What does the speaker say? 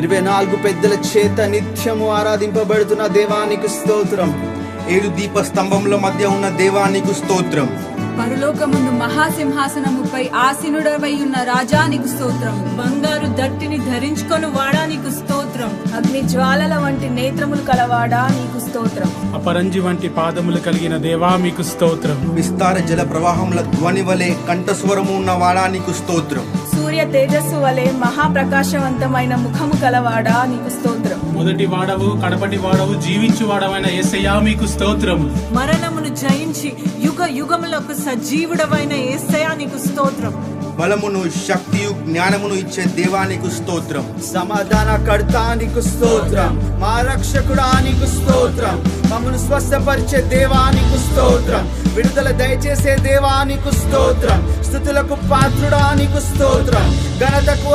24 పెద్దల చేత నిత్యము ఆరాధింపబడుతున్న దేవానికి స్తోత్రం. 7 దీప స్తంభముల మధ్య ఉన్న దేవానికి స్తోత్రం. పరలోకముందు మహాసింహాసనముపై ఆసీనుడవై ఉన్న రాజానికి స్తోత్రం. బంగారు దట్టిని ధరించుకొని వాడా నీకు స్తోత్రం. అగ్ని జ్వాలల వంటి నేత్రములు కలవాడా నీకు స్తోత్రం. అపరంజి వంటి పాదములు కలిగిన దేవా మీకు స్తోత్రం. విస్తార జల ప్రవాహముల ధ్వని వలె కంఠస్వరము ఉన్న వాడా నీకు స్తోత్రం. సూర్య తేజస్సు వలె మహాప్రకాశవంతమైన ముఖము కలవాడా నీకు స్తోత్రం. మొదటి వాడవు, కడపటి వాడవు, జీవించు వాడవైన యేసయ్యా మీకు స్తోత్రం. మరణమును జయించి యుగ యుగములకు సజీవుడవైన యేసయ్యా నీకు స్తోత్రం. బలమును, శక్తియు, జ్ఞానమును ఇచ్చే దేవానికి స్తోత్రం. సమాధానకర్త నీకు స్తోత్రం. మా రక్షకుడా నీకు స్తోత్రం. మమ్మను స్వస్థపరిచే దేవానికి స్తోత్రం. విడుదల దయచేసే దేవానికి స్తోత్రం. స్తుతులకు పాత్రుడా నీకు స్తోత్రం. ఘనతకు